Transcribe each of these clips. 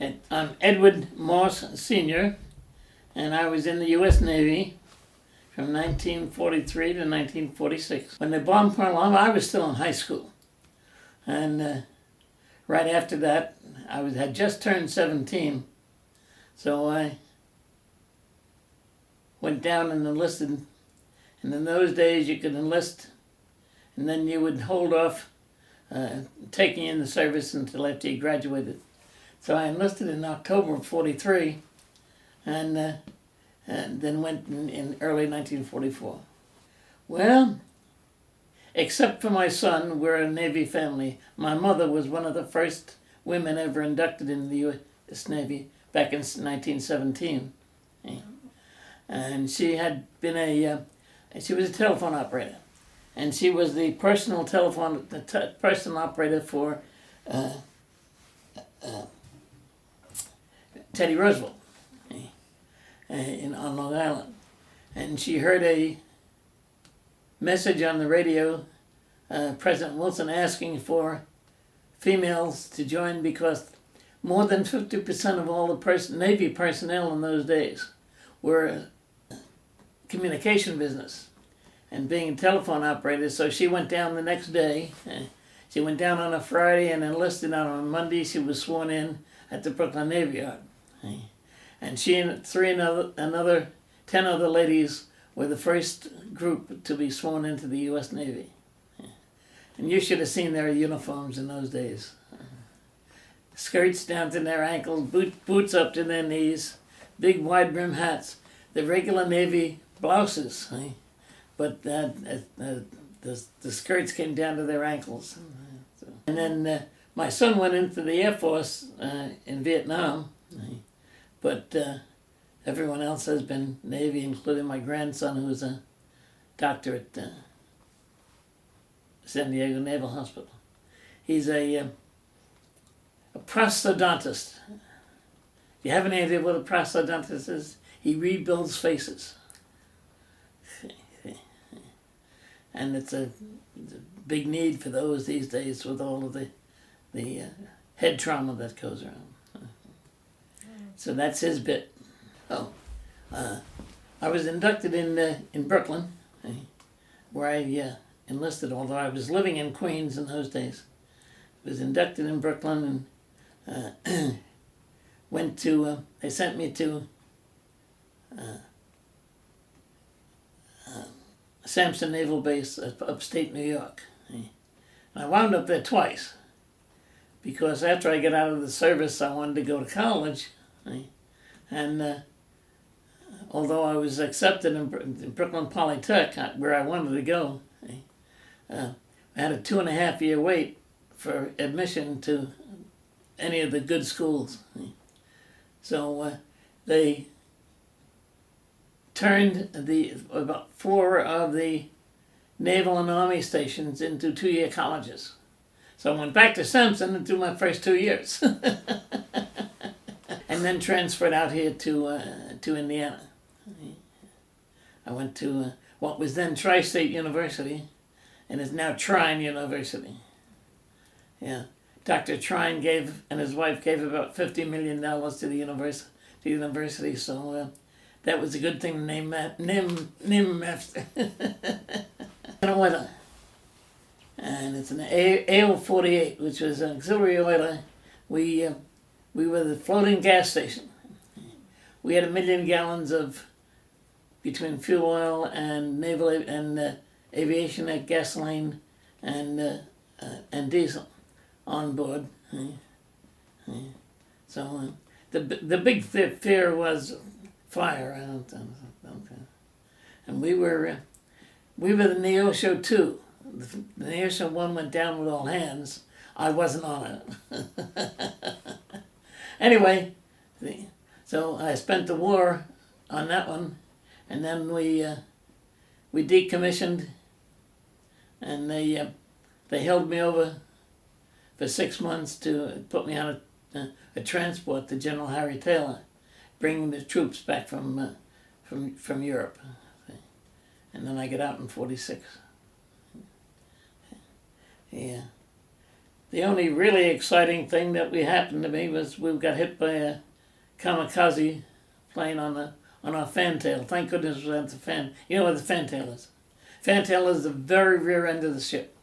I'm Edward Moss Sr., and I was in the U.S. Navy from 1943 to 1946. When they bombed Pearl Harbor, I was still in high school. And right after that, had just turned 17. So I went down and enlisted. And in those days, you could enlist, and then you would hold off taking in the service until after you graduated. So I enlisted in October of 43, and then went in early 1944. Well, except for my son, we're a Navy family. My mother was one of the first women ever inducted in the U.S. Navy back in 1917. And she had been she was a telephone operator. And she was the personal operator for Teddy Roosevelt on Long Island. And she heard a message on the radio, President Wilson asking for females to join because more than 50% of all the Navy personnel in those days were communication business and being a telephone operator. So she went down the next day. She went down on a Friday and enlisted on a Monday. She was sworn in at the Brooklyn Navy Yard. And she and 10 other ladies were the first group to be sworn into the U.S. Navy. And you should have seen their uniforms in those days. Skirts down to their ankles, boots up to their knees, big wide brim hats, the regular Navy blouses. But the skirts came down to their ankles. And then my son went into the Air Force in Vietnam, but everyone else has been Navy, including my grandson, who is a doctor at San Diego Naval Hospital. He's a prosthodontist. Do you have any idea what a prosthodontist is? He rebuilds faces. And it's a big need for those these days with all of the head trauma that goes around. So that's his bit. Oh, I was inducted in Brooklyn, where I enlisted, although I was living in Queens in those days. I was inducted in Brooklyn and went to, they sent me to Sampson Naval Base, upstate New York. And I wound up there twice because after I got out of the service, I wanted to go to college. And although I was accepted in Brooklyn Polytech, where I wanted to go, I had a 2.5-year wait for admission to any of the good schools. So they turned about 4 of the Naval and Army stations into 2-year colleges. So I went back to Sampson and did my first 2 years. And then transferred out here to Indiana. I went to what was then Tri-State University and is now Trine University. Yeah, Dr. Trine and his wife gave about $50 million to the university, so that was a good thing to name after. And it's an AO-48, which was an auxiliary oiler. We were the floating gas station. We had 1 million gallons of between fuel oil and naval and aviation gasoline and diesel on board. So the big fear was fire. And we were the Neosho 2. The Neosho 1 went down with all hands. I wasn't on it. Anyway, so I spent the war on that one, and then we decommissioned, and they held me over for 6 months to put me on a transport to General Harry Taylor, bringing the troops back from Europe, and then I got out in 46. Yeah. The only really exciting thing that we happened to me was we got hit by a kamikaze plane on our fantail. Thank goodness we had the fan. You know what the fantail is? Fantail is the very rear end of the ship,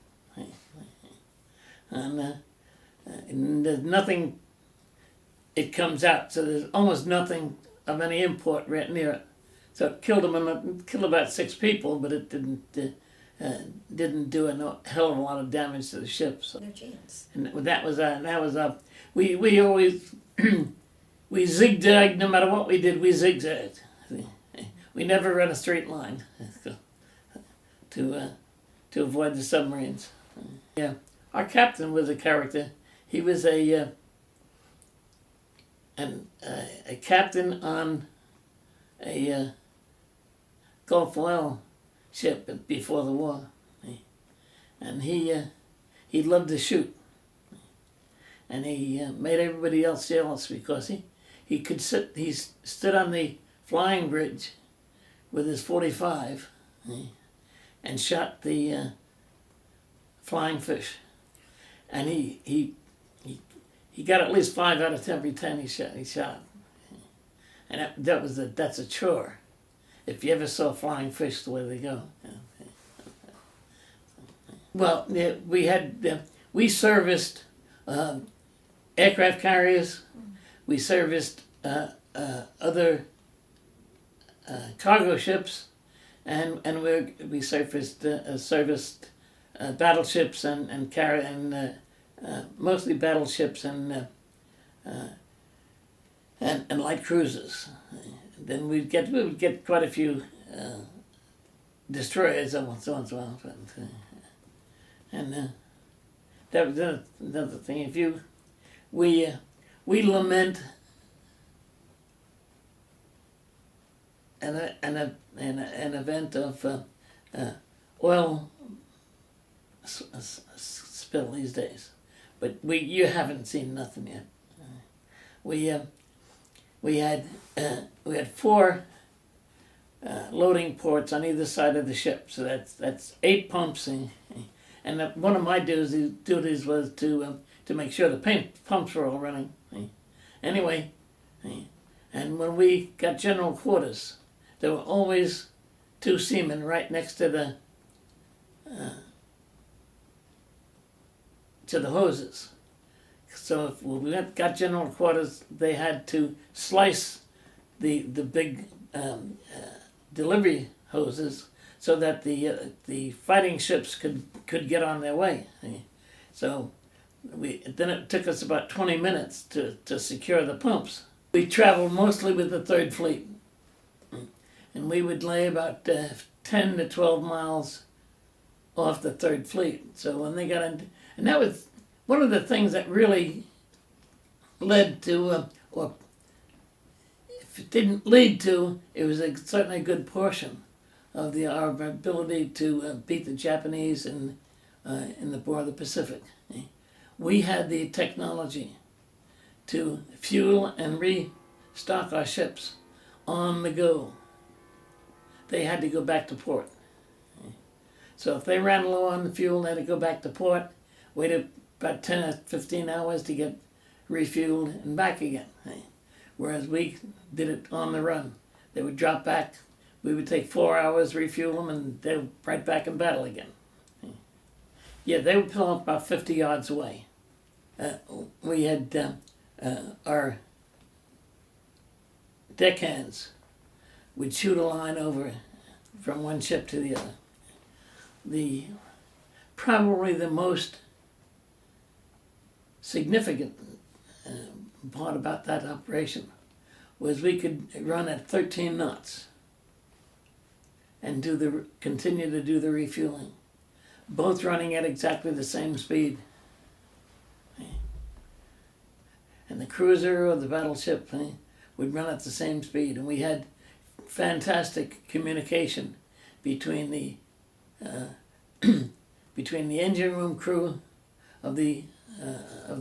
and there's nothing. It comes out, so there's almost nothing of any import right near it. So it killed about 6 people, but it didn't do a hell of a lot of damage to the ship. So. No chance. And that was we always we zigzagged no matter what we did. We zigzagged. We never ran a straight line to avoid the submarines. Yeah, our captain was a character. He was a captain on a Gulf oil ship before the war, and he loved to shoot, and he made everybody else jealous because he stood on the flying bridge with his .45 and shot the flying fish, and he got at least 5 out of every 10 he shot, and that's a chore. If you ever saw flying fish the way they go. Well, yeah, we serviced aircraft carriers. We serviced other cargo ships, and we serviced battleships and mostly battleships and light cruisers. Then we would get quite a few destroyers and so on, and that was another thing. We lament an event of oil spill these days, but you haven't seen nothing yet. We had 4 loading ports on either side of the ship, so that's 8 pumps, and one of my duties was to make sure the pumps were all running. Anyway, and when we got general quarters, there were always 2 seamen right next to the hoses. So if we got general quarters, they had to slice the big delivery hoses so that the fighting ships could get on their way. So then it took us about 20 minutes to secure the pumps. We traveled mostly with the 3rd Fleet, and we would lay about 10 to 12 miles off the 3rd Fleet. So when they got in, and that was one of the things that really led to, or if it didn't lead to, it was certainly a good portion of our ability to beat the Japanese in the War of the Pacific. We had the technology to fuel and restock our ships on the go. They had to go back to port. So if they ran low on the fuel, they had to go back to port, waited about 10 or 15 hours to get refueled and back again. Whereas we did it on the run. They would drop back, we would take 4 hours, refuel them, and they were right back in battle again. Yeah, they would pull up about 50 yards away. We had our deckhands would shoot a line over from one ship to the other. Probably the most significant part about that operation was we could run at 13 knots and continue to do the refueling, both running at exactly the same speed. And the cruiser or the battleship would run at the same speed, and we had fantastic communication between the engine room crew of the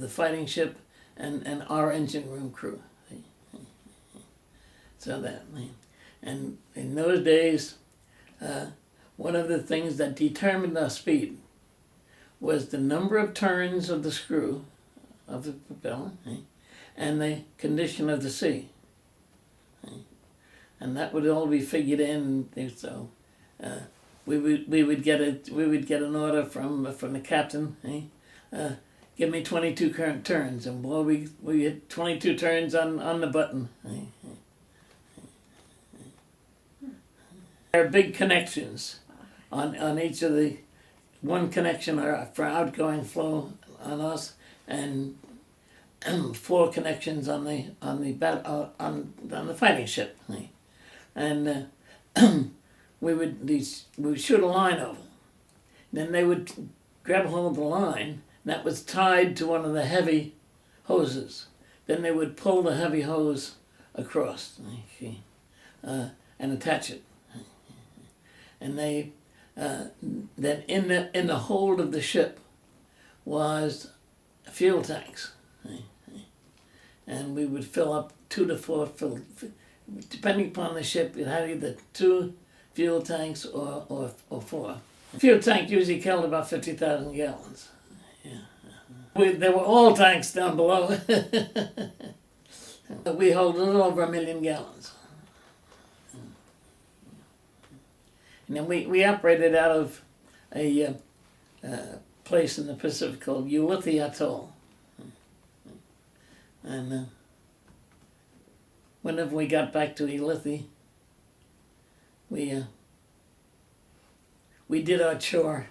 fighting ship and our engine room crew. So and in those days, one of the things that determined our speed was the number of turns of the screw of the propeller, and the condition of the sea. And that would all be figured in. So we would get an order from the captain. Give me 22 current turns, and boy, we hit 22 turns on the button. There are big connections on each of the one connection for outgoing flow on us, and 4 connections on the fighting ship. And we would shoot a line over. Then they would grab hold of the line that was tied to one of the heavy hoses. Then they would pull the heavy hose across and attach it. And they then in the hold of the ship was fuel tanks, and we would fill up 2 to 4 depending upon the ship. It had either 2 fuel tanks or 4. A fuel tank usually held about 50,000 gallons. There were all tanks down below. We hold a little over 1 million gallons. And then we operated out of a place in the Pacific called Ulithi Atoll. And whenever we got back to Ulithi, we did our chore.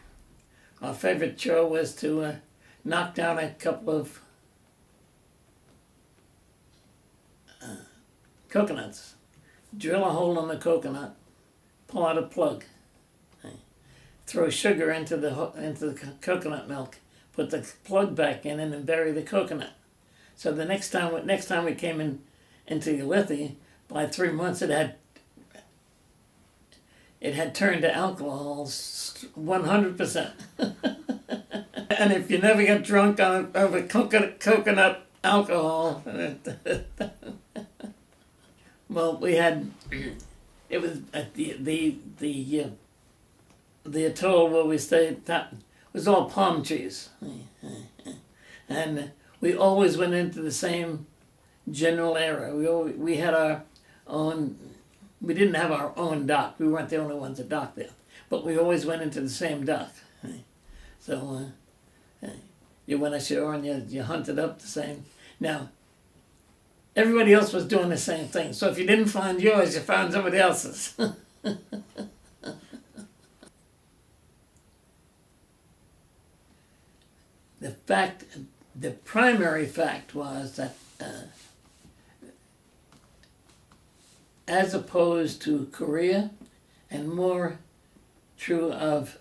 Our favorite chore was to knock down a couple of coconuts, drill a hole in the coconut, pull out a plug, throw sugar into the coconut milk, put the plug back in, and then bury the coconut. So the next time we came into Ulithi, by 3 months it had turned to alcohol 100%. And if you never get drunk over coconut alcohol, well, we had. It was at the atoll where we stayed. That was all palm trees, and we always went into the same general area. We had our own. We didn't have our own dock. We weren't the only ones that docked there, but we always went into the same dock. So you went ashore and you hunted up the same. Now, everybody else was doing the same thing. So if you didn't find yours, you found somebody else's. The primary fact was that as opposed to Korea, and more true of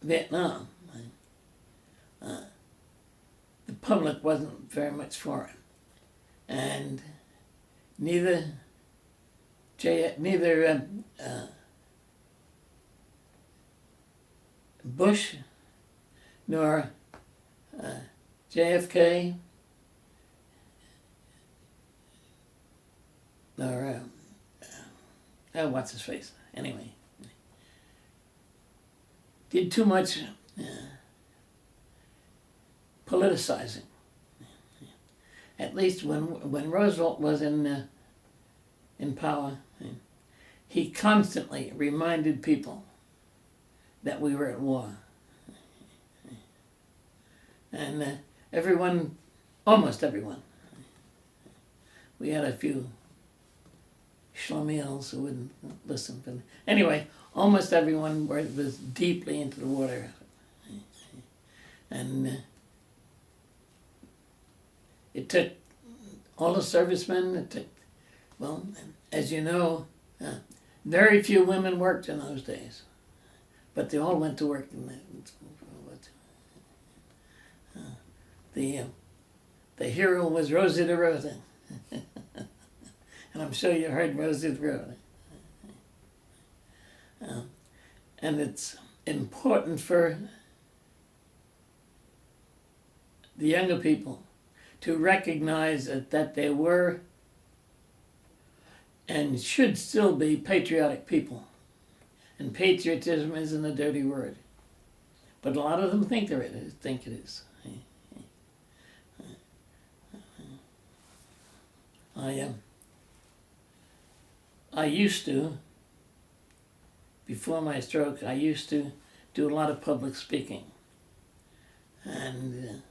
Vietnam, the public wasn't very much for it, and neither Bush nor JFK nor what's his face anyway did too much politicizing. At least when Roosevelt was in power, he constantly reminded people that we were at war. And almost everyone, we had a few schlemiels who wouldn't listen. But anyway, almost everyone was deeply into the water. And it took all the servicemen, well, as you know, very few women worked in those days. But they all went to work in the hero was Rosie DeRosa. And I'm sure you heard Rosie DeRosa. And it's important for the younger people to recognize that they were and should still be patriotic people. And patriotism isn't a dirty word. But a lot of them think it is. I used to, before my stroke, I used to do a lot of public speaking. And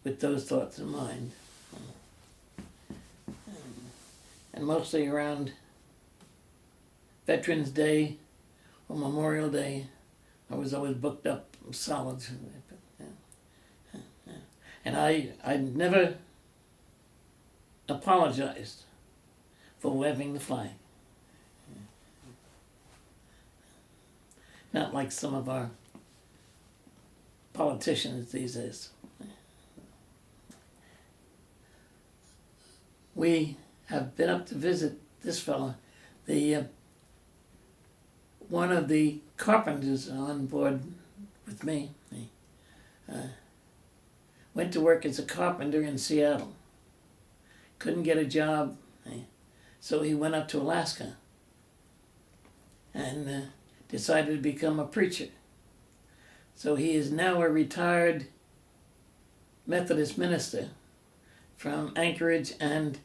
with those thoughts in mind. And mostly around Veterans Day or Memorial Day, I was always booked up solid. And I never apologized for waving the flag. Not like some of our politicians these days. We have been up to visit this fellow, one of the carpenters on board with me. Went to work as a carpenter in Seattle. Couldn't get a job, so he went up to Alaska and decided to become a preacher. So he is now a retired Methodist minister from Anchorage and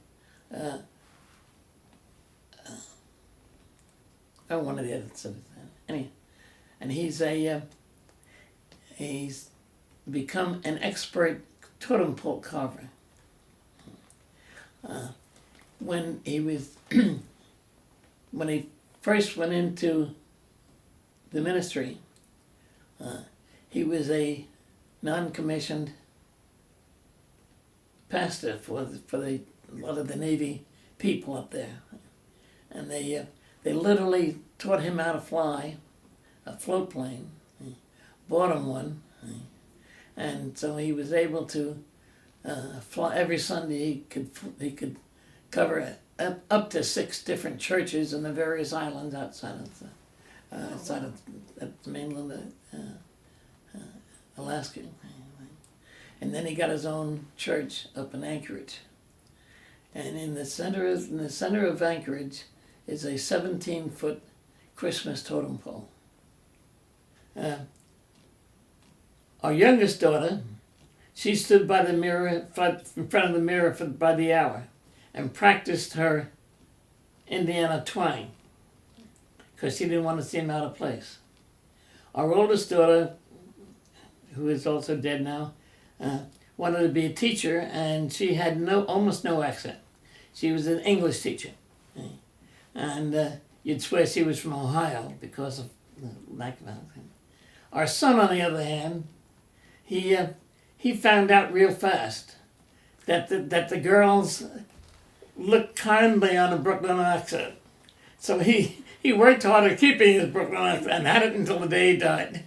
one of the other cities. Anyway, and he's become an expert totem pole carver. When he first went into the ministry, he was a non-commissioned pastor for a lot of the Navy people up there, and they literally taught him how to fly a float plane, bought him one, and so he was able to fly every Sunday. He could cover up to 6 different churches in the various islands outside of the mainland Alaska. And then he got his own church up in Anchorage. And in the center of Anchorage is a 17-foot Christmas totem pole. Our youngest daughter, she stood by the mirror, in front of the mirror by the hour, and practiced her Indiana twang, because she didn't want to seem out of place. Our oldest daughter, who is also dead now, wanted to be a teacher, and she had almost no accent. She was an English teacher, and you'd swear she was from Ohio because of the lack of accent. Our son, on the other hand, he found out real fast that the girls looked kindly on a Brooklyn accent. So he worked hard at keeping his Brooklyn accent and had it until the day he died.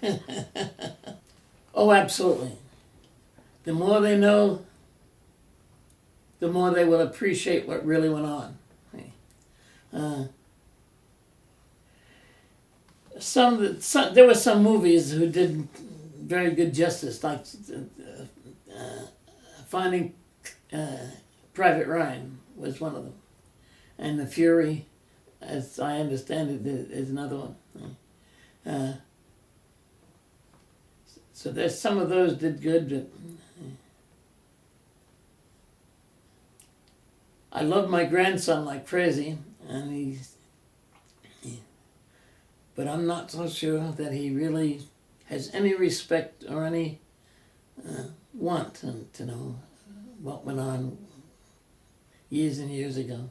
Oh, absolutely. The more they know, the more they will appreciate what really went on. There were some movies who did very good justice, like Finding Private Ryan was one of them, and The Fury, as I understand it, is another one. So there's some of those did good, but I love my grandson like crazy, and but I'm not so sure that he really has any respect or any want to know what went on years and years ago.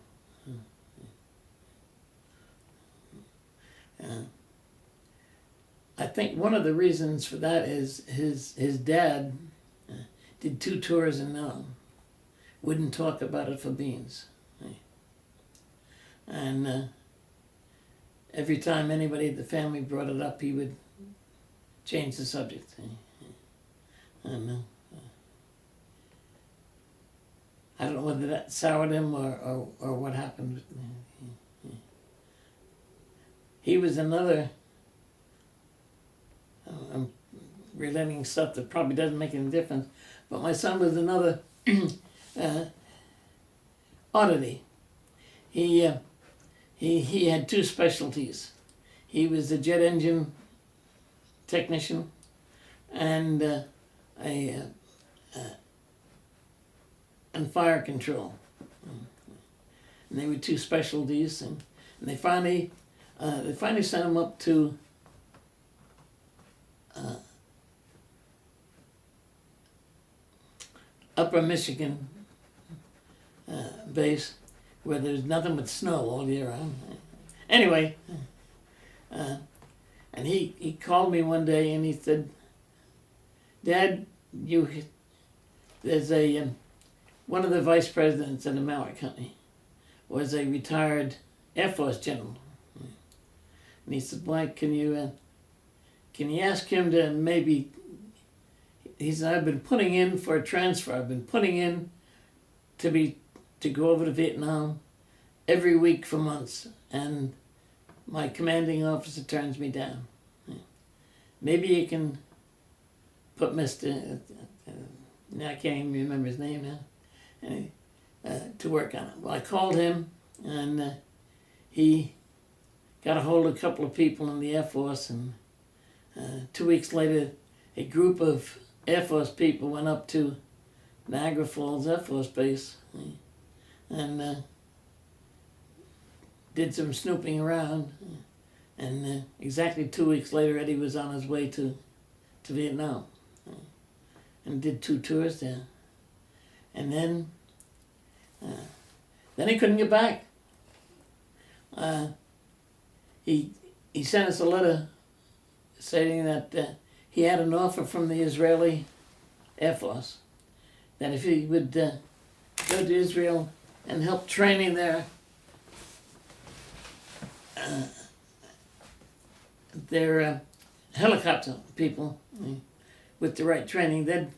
I think one of the reasons for that is his dad did 2 tours in Nome. Wouldn't talk about it for beans. And every time anybody in the family brought it up, he would change the subject. And I don't know whether that soured him or what happened. He was another, I'm relating stuff that probably doesn't make any difference, but my son was another oddity. He had 2 specialties. he was a jet engine technician and and fire control. And they were two specialties, and they finally sent him up to Upper Michigan base, where there's nothing but snow all year round. Anyway, and he called me one day and he said, "Dad, there's one of the vice presidents of the Mallory Company was a retired Air Force general." And he said, "Mike, can you ask him to maybe," he said, "I've been putting in for a transfer. I've been putting in to go over to Vietnam every week for months, and my commanding officer turns me down. Maybe you can put Mr. I can't even remember his name now, to work on it." Well, I called him, and he got a hold of a couple of people in the Air Force, and 2 weeks later, a group of Air Force people went up to Niagara Falls Air Force Base and did some snooping around, and exactly 2 weeks later, Eddie was on his way to Vietnam, and did 2 tours there, and then he couldn't get back. He sent us a letter saying that he had an offer from the Israeli Air Force that if he would go to Israel and help training their helicopter people with the right training, they'll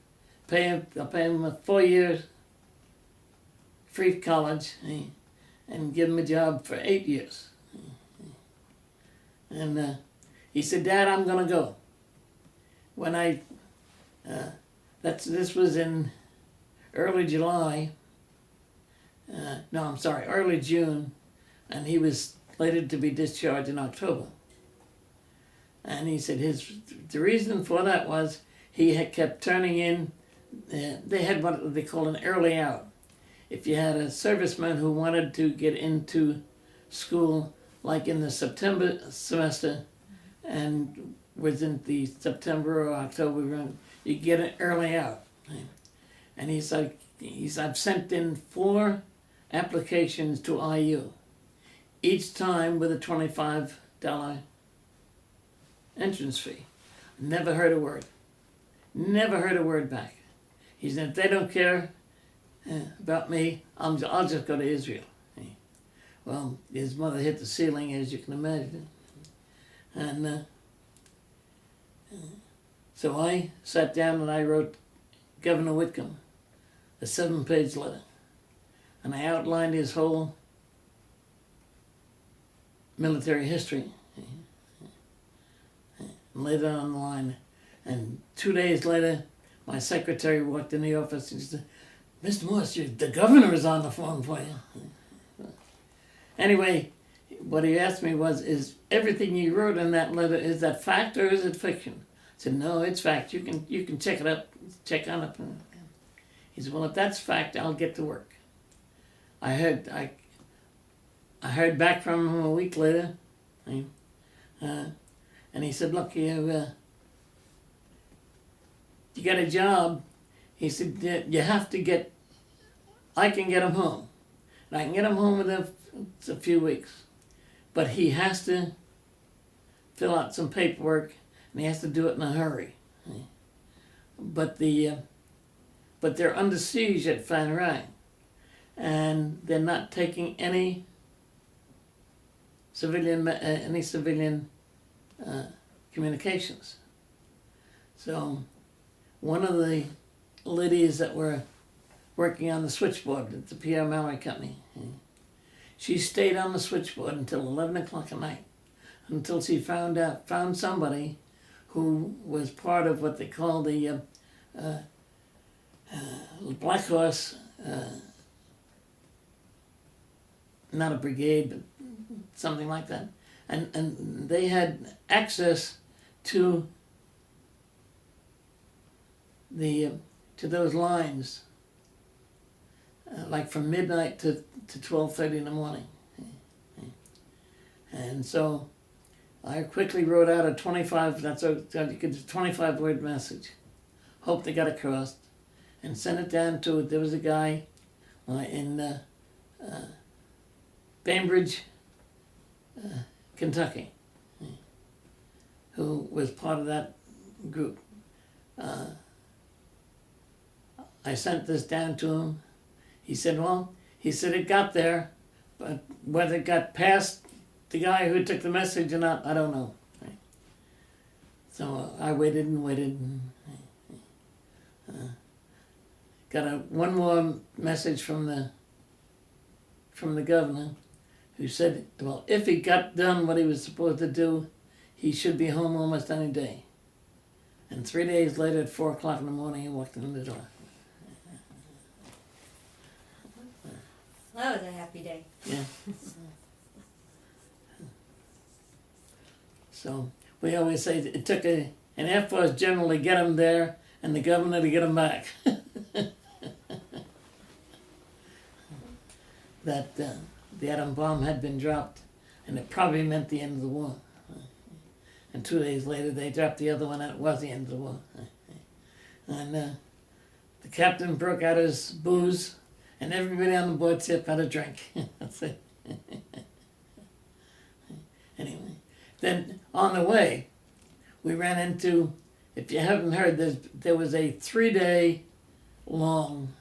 pay him 4 years free college and give him a job for 8 years. And he said, "Dad, I'm gonna go." When this was in early July. Early June, and he was slated to be discharged in October. And he said the reason for that was he had kept turning in. They had what they call an early out. If you had a serviceman who wanted to get into school, like in the September semester, and was in the September or October run, you get an early out. And he's like, I've sent in 4 applications to IU, each time with a $25 entrance fee. Never heard a word. Never heard a word back. He said, "If they don't care about me, I'll just go to Israel." Well, his mother hit the ceiling, as you can imagine. And so I sat down and I wrote Governor Whitcomb a 7-page letter. And I outlined his whole military history. And laid it on the line. And 2 days later, my secretary walked in the office and said, "Mr. Morse, the governor is on the phone for you." Anyway, what he asked me was, "Is everything you wrote in that letter, is that fact or is it fiction?" I said, "No, it's fact. You can check it up, check on it." He said, "Well, if that's fact, I'll get to work." I heard back from him a week later, and he said, "Look, you got a job." He said, "You have to get. I can get him home, and I can get him home within a few weeks, but he has to fill out some paperwork, and he has to do it in a hurry. But they're under siege at Phan Rang, and they're not taking any civilian communications." So one of the ladies that were working on the switchboard at the Pierre Mallory Company, she stayed on the switchboard until 11 o'clock at night, until she found somebody who was part of what they call the Black Horse, not a brigade, but something like that, and they had access to to those lines, like from midnight to 12:30 in the morning. And so I quickly wrote out a 25-word message. Hope they got across, and sent it down to, there was a guy in Bainbridge, Kentucky, who was part of that group. I sent this down to him. He said, it got there, but whether it got past the guy who took the message or not, I don't know. So I waited and waited. Got one more message from the governor, who said, if he got done what he was supposed to do, he should be home almost any day. And 3 days later, at 4 o'clock in the morning, he walked in the door. That was a happy day. Yeah. So we always say it took an Air Force general to get him there, and the governor to get him back. That the atom bomb had been dropped, and it probably meant the end of the war. And 2 days later, they dropped the other one, and it was the end of the war. And the captain broke out his booze, and everybody on the board ship had a drink. That's it. Anyway, then on the way, we ran into, if you haven't heard, there was a 3-day long,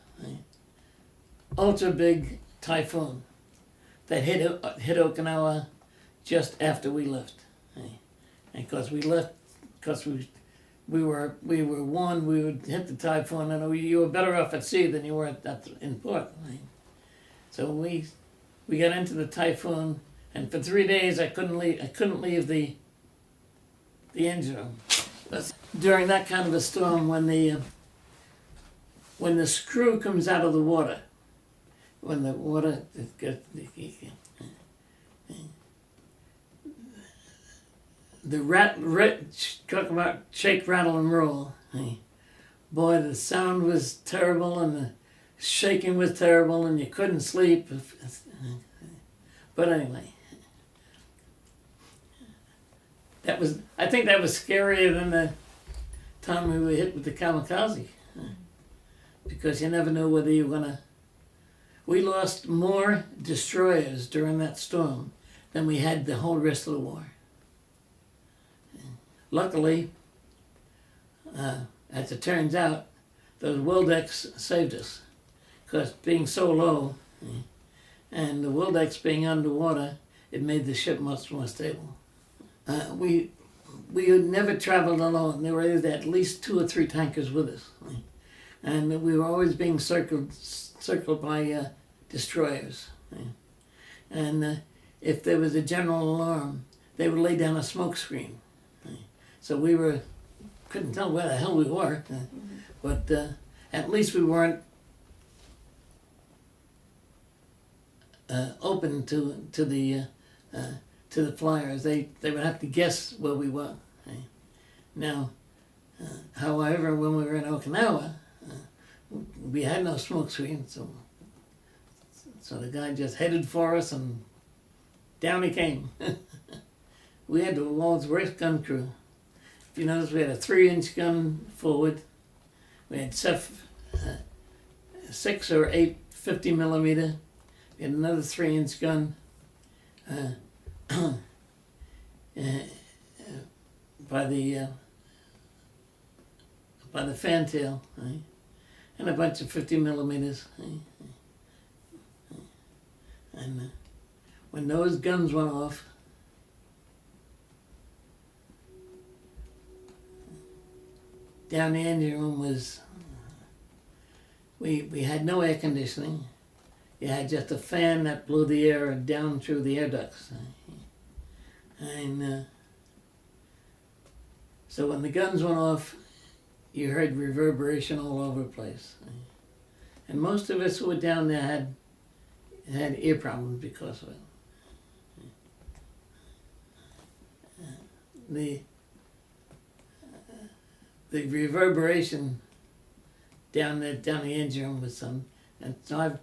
ultra big typhoon that hit Okinawa just after we left. And because we left, because we were warned we would hit the typhoon, and you were better off at sea than you were in port. So we got into the typhoon, and for 3 days I couldn't leave the engine room. But during that kind of a storm, when the screw comes out of the water, when the water talk about shake, rattle, and roll. Boy, the sound was terrible, and the shaking was terrible, and you couldn't sleep. But anyway, I think that was scarier than the time we were hit with the kamikaze, because you never knew whether you were gonna. We lost more destroyers during that storm than we had the whole rest of the war. Luckily, as it turns out, those Wildex saved us, because being so low, and the Wildex being underwater, it made the ship much more stable. We had never traveled alone. There were at least 2 or 3 tankers with us, and we were always being circled by destroyers. And if there was a general alarm, they would lay down a smoke screen. So we couldn't tell where the hell we were, but at least we weren't open to the flyers. They would have to guess where we were. Now, however, when we were in Okinawa, we had no smoke screen, so the guy just headed for us, and down he came. We had the world's worst gun crew. If you notice, we had a 3-inch gun forward. We had 6 or 8 50 millimeter. We had another 3-inch gun by the fantail, right? And a bunch of 50 millimeters. Right? And when those guns went off, down the engine room was, we had no air conditioning. You had just a fan that blew the air down through the air ducts. And so when the guns went off, you heard reverberation all over the place. And most of us who were down there had ear problems because of it. the reverberation down the engine room was some, and so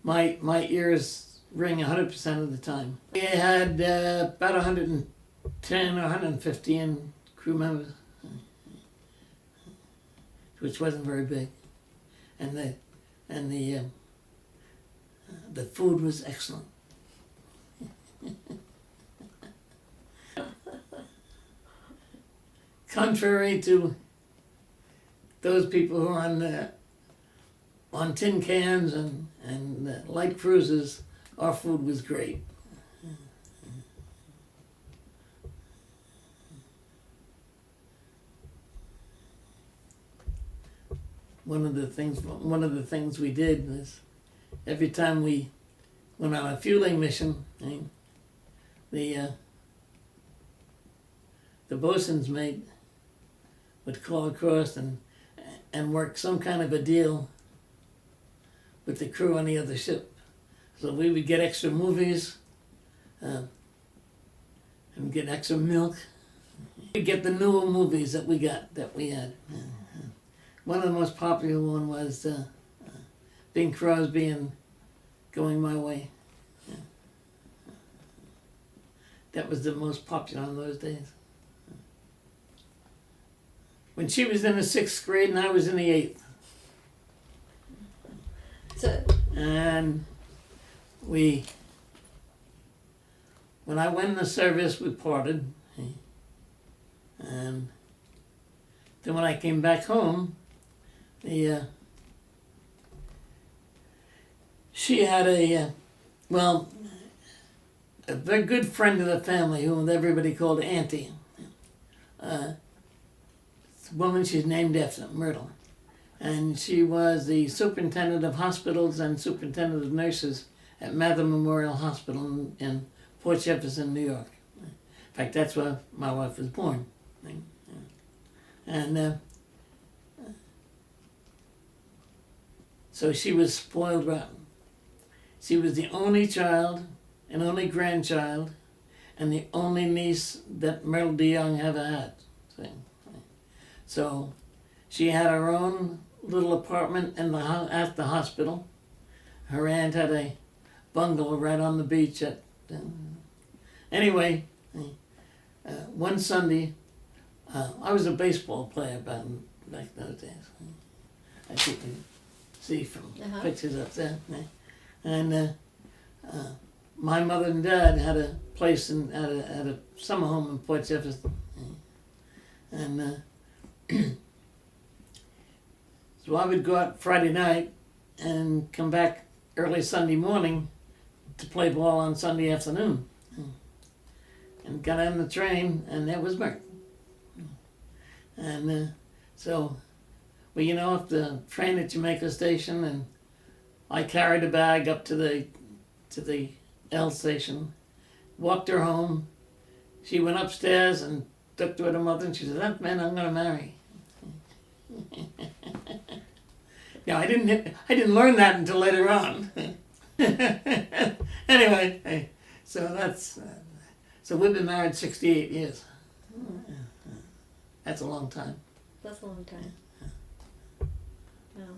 my ears ring 100% of the time. We had about 110 or 115 crew members, which wasn't very big, and the food was excellent. Contrary to those people who are on tin cans and light cruises, our food was great. One of the things we did was every time we went on a fueling mission, the bosun's mate would call across and work some kind of a deal with the crew on the other ship. So we would get extra movies and get extra milk. We'd get the newer movies that we had. One of the most popular one was Bing Crosby and Going My Way. That was the most popular in those days. When she was in the 6th grade and I was in the 8th. And when I went in the service, we parted. And then when I came back home, she had a very good friend of the family whom everybody called Auntie. The woman she's named after, Myrtle. And she was the superintendent of hospitals and superintendent of nurses at Mather Memorial Hospital in Port Jefferson, New York. In fact, that's where my wife was born. And so she was spoiled rotten. She was the only child and only grandchild and the only niece that Myrtle DeYoung ever had. So she had her own little apartment at the hospital. Her aunt had a bungalow right on the beach. Anyway, one Sunday, I was a baseball player back in those days. As you can see from pictures up there. And my mother and dad had a place at a summer home in Port Jefferson. And so I would go out Friday night and come back early Sunday morning to play ball on Sunday afternoon. And got on the train, and there was Mert. And so we get off the train at Jamaica Station, and I carried a bag up to the L station, walked her home. She went upstairs and took to her mother, and she said, "That man I'm going to marry." Now I didn't learn that until later on. Anyway, so we've been married 68 years. That's a long time. That's a long time. Wow.